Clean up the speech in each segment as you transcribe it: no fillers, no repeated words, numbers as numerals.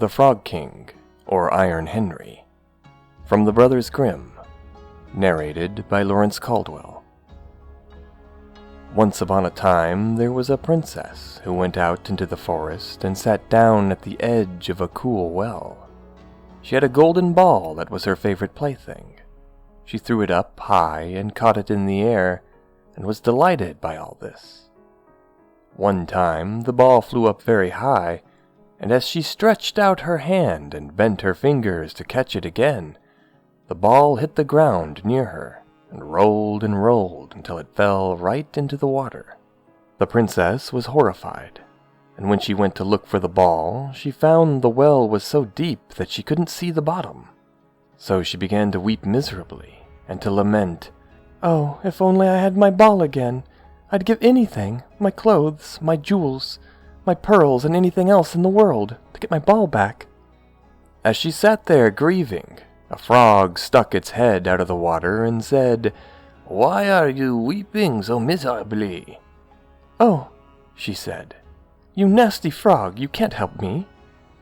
The Frog King, or Iron Henry, from the Brothers Grimm, narrated by Lawrence Caldwell. Once upon a time, there was a princess who went out into the forest and sat down at the edge of a cool well. She had a golden ball that was her favorite plaything. She threw it up high and caught it in the air, and was delighted by all this. One time, the ball flew up very high, and as she stretched out her hand and bent her fingers to catch it again, the ball hit the ground near her and rolled until it fell right into the water. The princess was horrified, and when she went to look for the ball, she found the well was so deep that she couldn't see the bottom. So she began to weep miserably and to lament, "Oh, if only I had my ball again! I'd give anything, my clothes, my jewels, my pearls, and anything else in the world, to get my ball back." As she sat there grieving, a frog stuck its head out of the water and said, "Why are you weeping so miserably?" "Oh," she said, "you nasty frog, you can't help me.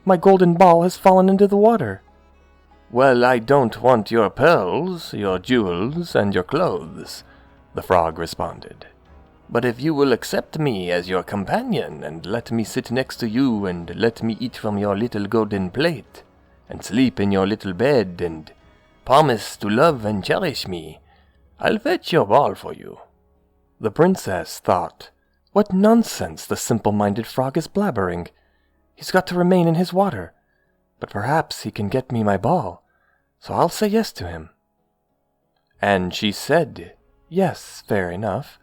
My golden ball has fallen into the water." "Well, I don't want your pearls, your jewels, and your clothes," the frog responded. "But if you will accept me as your companion, and let me sit next to you, and let me eat from your little golden plate, and sleep in your little bed, and promise to love and cherish me, I'll fetch your ball for you." The princess thought, "What nonsense the simple-minded frog is blabbering. He's got to remain in his water, but perhaps he can get me my ball, so I'll say yes to him." And she said, "Yes, fair enough.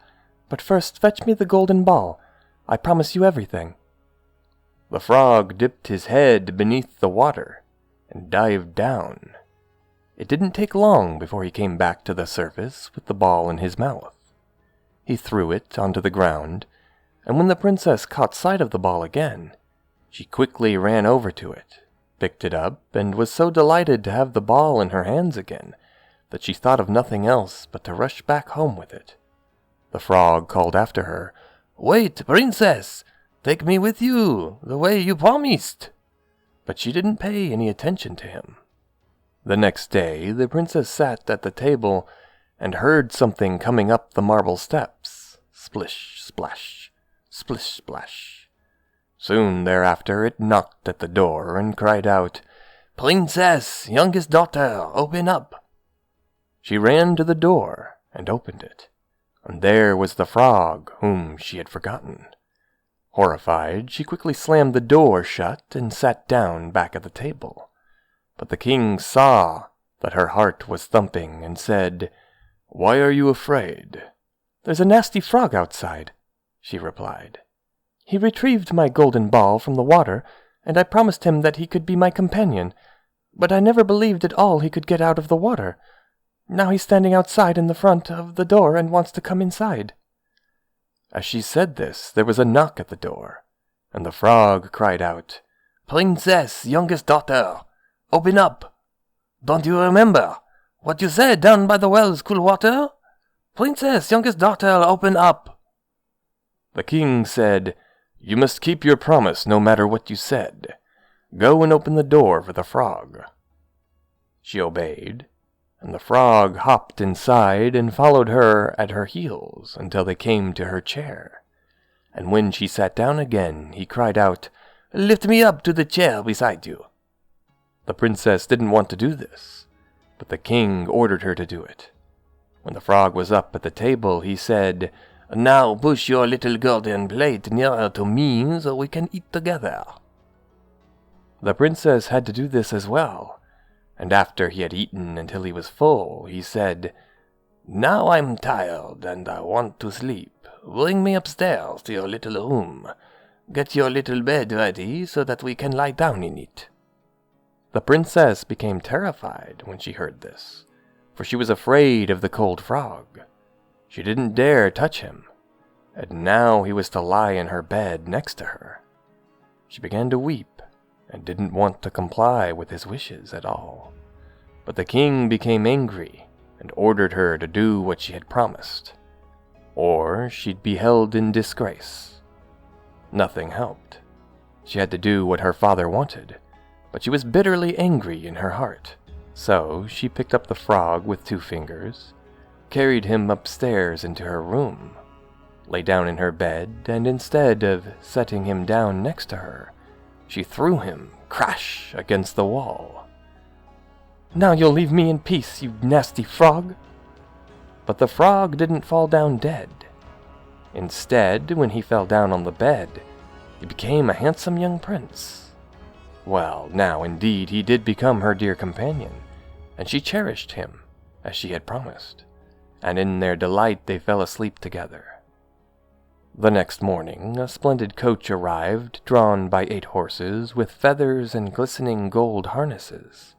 But first fetch me the golden ball. I promise you everything." The frog dipped his head beneath the water and dived down. It didn't take long before he came back to the surface with the ball in his mouth. He threw it onto the ground, and when the princess caught sight of the ball again, she quickly ran over to it, picked it up, and was so delighted to have the ball in her hands again that she thought of nothing else but to rush back home with it. The frog called after her, "Wait, princess! Take me with you, the way you promised!" But she didn't pay any attention to him. The next day, the princess sat at the table and heard something coming up the marble steps. Splish, splash, splish, splash. Soon thereafter it knocked at the door and cried out, "Princess, youngest daughter, open up!" She ran to the door and opened it, and there was the frog whom she had forgotten. Horrified, she quickly slammed the door shut and sat down back at the table. But the king saw that her heart was thumping and said, "Why are you afraid?" "There's a nasty frog outside," she replied. "He retrieved my golden ball from the water, and I promised him that he could be my companion, but I never believed at all he could get out of the water. Now he's standing outside in the front of the door and wants to come inside." As she said this, there was a knock at the door, and the frog cried out, "Princess, youngest daughter, open up! Don't you remember what you said down by the well's cool water? Princess, youngest daughter, open up!" The king said, "You must keep your promise no matter what you said. Go and open the door for the frog." She obeyed, and the frog hopped inside and followed her at her heels until they came to her chair. And when she sat down again, he cried out, "Lift me up to the chair beside you." The princess didn't want to do this, but the king ordered her to do it. When the frog was up at the table, he said, "Now push your little golden plate nearer to me so we can eat together." The princess had to do this as well, and after he had eaten until he was full, he said, "Now I'm tired and I want to sleep. Bring me upstairs to your little room. Get your little bed ready so that we can lie down in it." The princess became terrified when she heard this, for she was afraid of the cold frog. She didn't dare touch him, and now he was to lie in her bed next to her. She began to weep and didn't want to comply with his wishes at all. But the king became angry and ordered her to do what she had promised, or she'd be held in disgrace. Nothing helped. She had to do what her father wanted, but she was bitterly angry in her heart. So she picked up the frog with 2 fingers, carried him upstairs into her room, lay down in her bed, and instead of setting him down next to her, she threw him, crash, against the wall. "Now you'll leave me in peace, you nasty frog!" But the frog didn't fall down dead. Instead, when he fell down on the bed, he became a handsome young prince. Well, now indeed he did become her dear companion, and she cherished him, as she had promised, and in their delight they fell asleep together. The next morning, a splendid coach arrived, drawn by 8 horses, with feathers and glistening gold harnesses.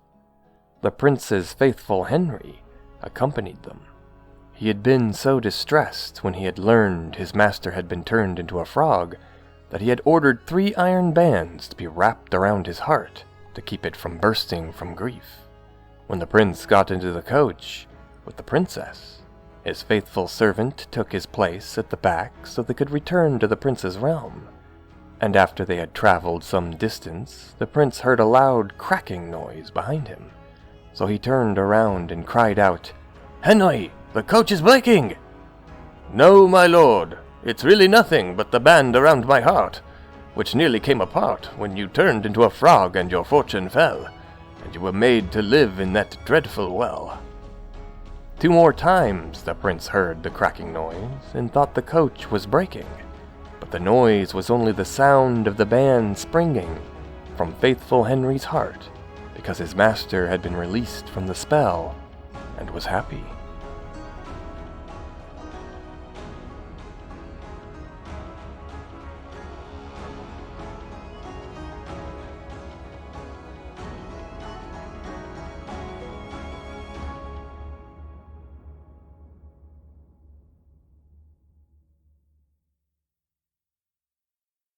The prince's faithful Henry accompanied them. He had been so distressed when he had learned his master had been turned into a frog that he had ordered 3 iron bands to be wrapped around his heart to keep it from bursting from grief. When the prince got into the coach with the princess, his faithful servant took his place at the back so they could return to the prince's realm, and after they had traveled some distance, the prince heard a loud cracking noise behind him. So he turned around and cried out, "Henry, the coach is breaking!" "No, my lord, it's really nothing but the band around my heart, which nearly came apart when you turned into a frog and your fortune fell, and you were made to live in that dreadful well." 2 more times the prince heard the cracking noise and thought the coach was breaking, but the noise was only the sound of the band springing from faithful Henry's heart, because his master had been released from the spell and was happy.